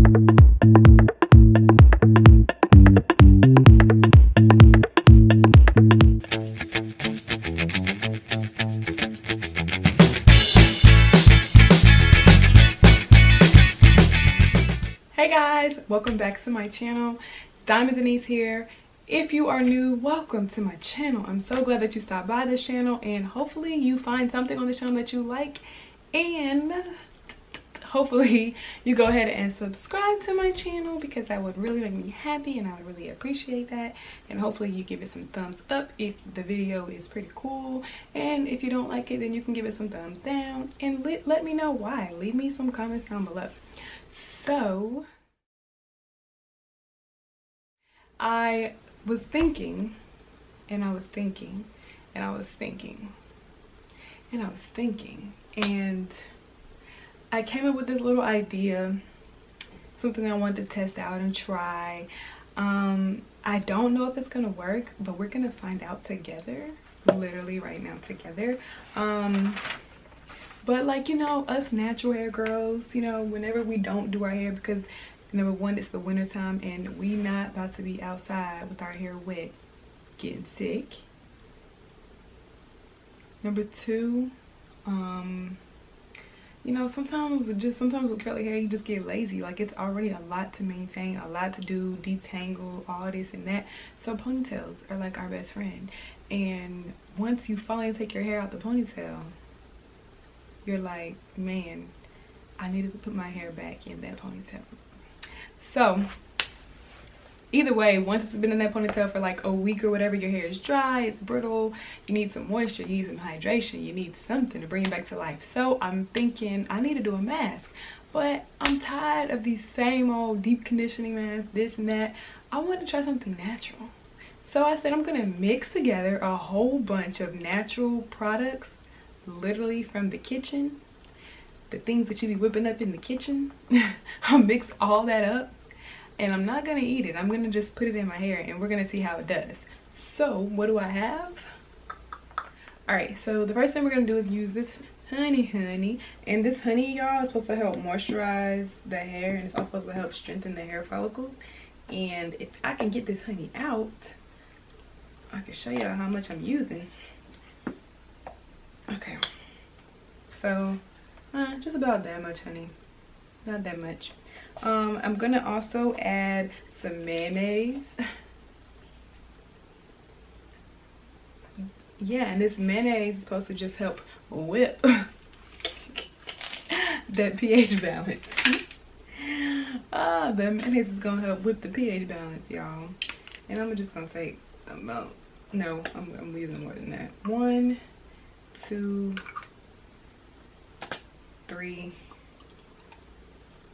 Hey guys, welcome back to my channel. It's Diamond Denise here. If you are new, welcome to my channel. I'm so glad that you stopped by this channel, and hopefully you find something on this channel that you like, and hopefully you go ahead and subscribe to my channel, because that would really make me happy and I would really appreciate that. And hopefully you give it some thumbs up if the video is pretty cool, and if you don't like it, then you can give it some thumbs down, and let me know why. Leave me some comments down below. So I was thinking, and I was thinking, and I was thinking, and I was thinking, and I came up with this little idea, something I wanted to test out and try. I don't know if it's gonna work, but we're gonna find out together, literally right now together. But like, you know, us natural hair girls, you know, whenever we don't do our hair, because number one, it's the winter time and we not about to be outside with our hair wet getting sick. Number two, you know, sometimes with curly hair you just get lazy. Like, it's already a lot to maintain, a lot to do, detangle, all this and that. So ponytails are like our best friend, and once you finally take your hair out the ponytail, you're like, man, I need to put my hair back in that ponytail. So either way, once it's been in that ponytail for like a week or whatever, your hair is dry, it's brittle, you need some moisture, you need some hydration, you need something to bring it back to life. So I'm thinking I need to do a mask, but I'm tired of these same old deep conditioning masks, this and that. I want to try something natural. So I said I'm gonna mix together a whole bunch of natural products, literally from the kitchen, the things that you be whipping up in the kitchen. I'll mix all that up, and I'm not gonna eat it. I'm gonna just put it in my hair and we're gonna see how it does. So what do I have? All right, so the first thing we're gonna do is use this honey, and this honey, y'all, is supposed to help moisturize the hair, and it's also supposed to help strengthen the hair follicles. And if I can get this honey out, I can show y'all how much I'm using. Okay, so just about that much honey, not that much. I'm gonna also add some mayonnaise. Yeah, and this mayonnaise is supposed to just help whip that pH balance. The mayonnaise is gonna help whip the pH balance, y'all. And I'm just gonna take about, no, I'm using more than that. 1, 2, 3,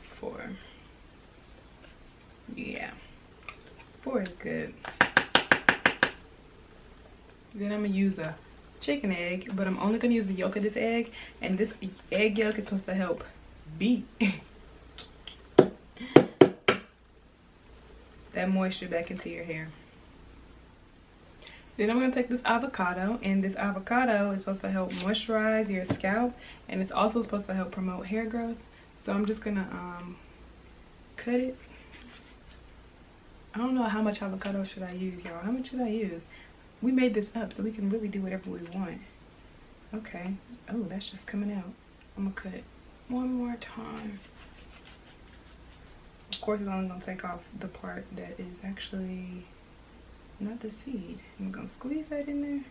4. Yeah, 4 is good. Then I'm gonna use a chicken egg, but I'm only gonna use the yolk of this egg, and this egg yolk is supposed to help beat that moisture back into your hair. Then I'm gonna take this avocado, and this avocado is supposed to help moisturize your scalp, and it's also supposed to help promote hair growth. So I'm just gonna cut it. I don't know how much avocado should I use, y'all. How much should I use? We made this up so we can really do whatever we want. Okay. Oh, that's just coming out. I'm gonna cut it one more time. Of course, it's only gonna take off the part that is actually not the seed. I'm gonna squeeze that in there.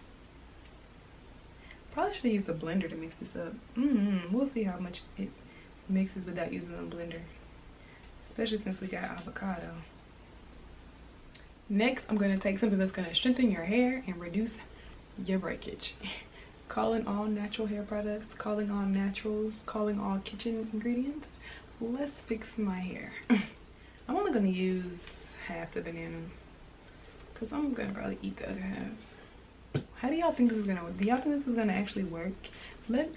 Probably should have used a blender to mix this up. We'll see how much it mixes without using a blender, especially since we got avocado. Next, I'm going to take something that's going to strengthen your hair and reduce your breakage. Calling all natural hair products, calling all naturals, calling all kitchen ingredients. Let's fix my hair. I'm only going to use half the banana, because I'm going to probably eat the other half. How do y'all think this is going to work? Do y'all think this is going to actually work?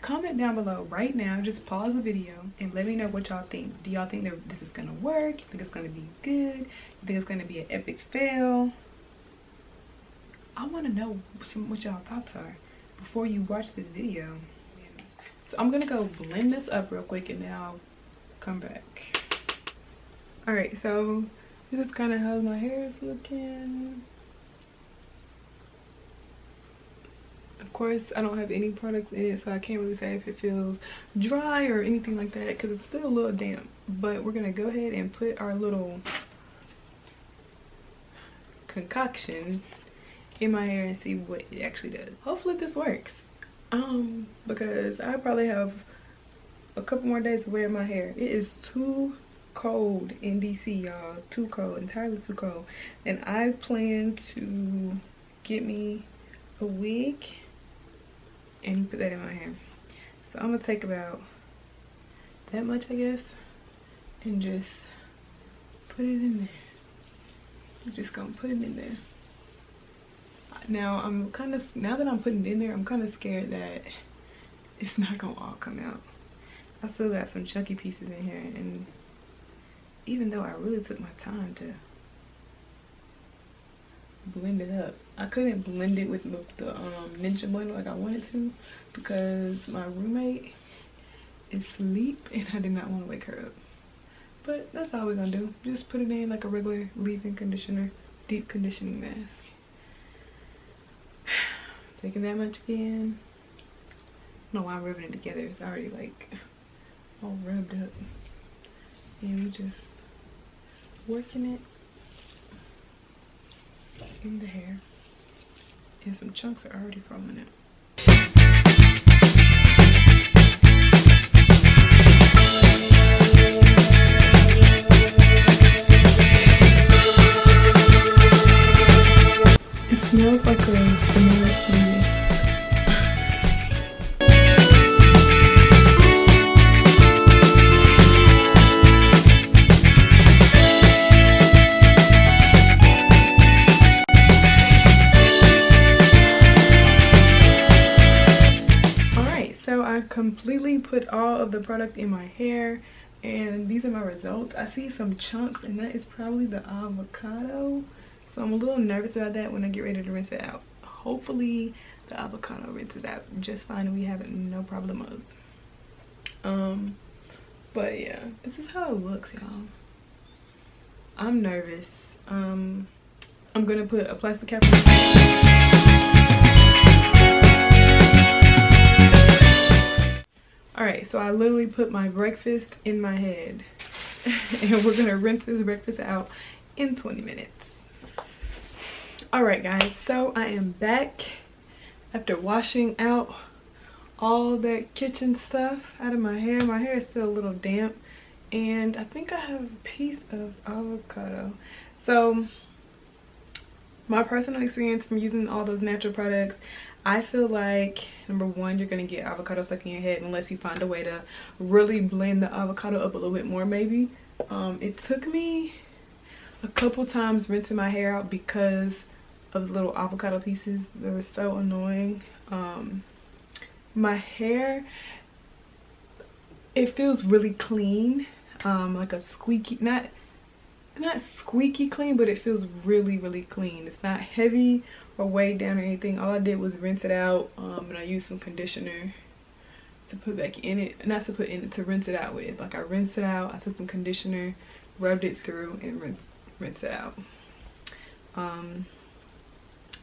Comment down below right now. Just pause the video and let me know what y'all think. Do y'all think that this is gonna work? You think it's gonna be good? You think it's gonna be an epic fail? I want to know what y'all thoughts are before you watch this video. So I'm gonna go blend this up real quick and then I'll come back. All right, so this is kind of how my hair is looking. Of course, I don't have any products in it, so I can't really say if it feels dry or anything like that because it's still a little damp. But we're gonna go ahead and put our little concoction in my hair and see what it actually does. Hopefully this works. Because I probably have a couple more days to wear my hair. It is too cold in DC, y'all. Too cold, entirely too cold. And I plan to get me a wig and put that in my hair. So I'm gonna take about that much, I guess, and just put it in there. I'm just gonna put it in there. Now now that I'm putting it in there, I'm kind of scared that it's not gonna all come out. I still got some chunky pieces in here, and even though I really took my time to blend it up, I couldn't blend it with the Ninja blender like I wanted to because my roommate is asleep and I did not want to wake her up. But that's all we're gonna do. Just put it in like a regular leave-in conditioner, deep conditioning mask. Taking that much again. I don't know why I'm rubbing it together. It's already like all rubbed up. And we just working it in the hair. And some chunks are already falling out. It smells like a vanilla smoothie. I completely put all of the product in my hair, and these are my results. I see some chunks, and that is probably the avocado, so I'm a little nervous about that when I get ready to rinse it out. Hopefully the avocado rinses out just fine and we have no problemos. But yeah, this is how it looks, y'all. I'm nervous. I'm gonna put a plastic cap on. Alright, so I literally put my breakfast in my head and we're gonna rinse this breakfast out in 20 minutes. Alright guys, so I am back after washing out all that kitchen stuff out of my hair. My hair is still a little damp and I think I have a piece of avocado. So my personal experience from using all those natural products, I feel like, number one, you're going to get avocado stuck in your head unless you find a way to really blend the avocado up a little bit more maybe. It took me a couple times rinsing my hair out because of the little avocado pieces. They were so annoying. My hair, it feels really clean, like a squeaky, not squeaky clean, but it feels really clean. It's not heavy or weighed down or anything. All I did was rinse it out, and I used some conditioner to put back in it, not to put in it, to rinse it out with. Like I rinsed it out, I took some conditioner, rubbed it through, and rinse it out.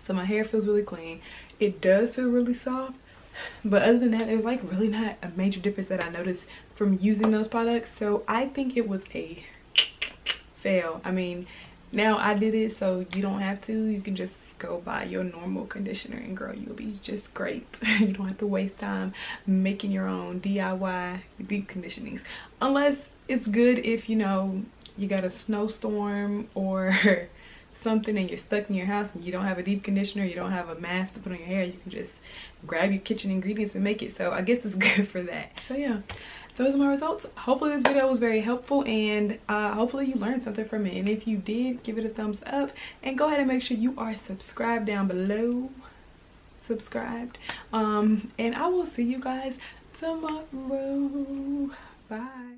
So my hair feels really clean. It does feel really soft, but other than that, there's like really not a major difference that I noticed from using those products. So I think it was a fail. I mean, now I did it, so you don't have to. You can just go buy your normal conditioner and girl, you'll be just great. You don't have to waste time making your own DIY deep conditionings, unless it's good if, you know, you got a snowstorm or something and you're stuck in your house and you don't have a deep conditioner, you don't have a mask to put on your hair. You can just grab your kitchen ingredients and make it. So I guess it's good for that. So yeah, those are my results. Hopefully this video was very helpful, and hopefully you learned something from it. And if you did, give it a thumbs up and go ahead and make sure you are subscribed down below. Subscribed. And I will see you guys tomorrow. Bye.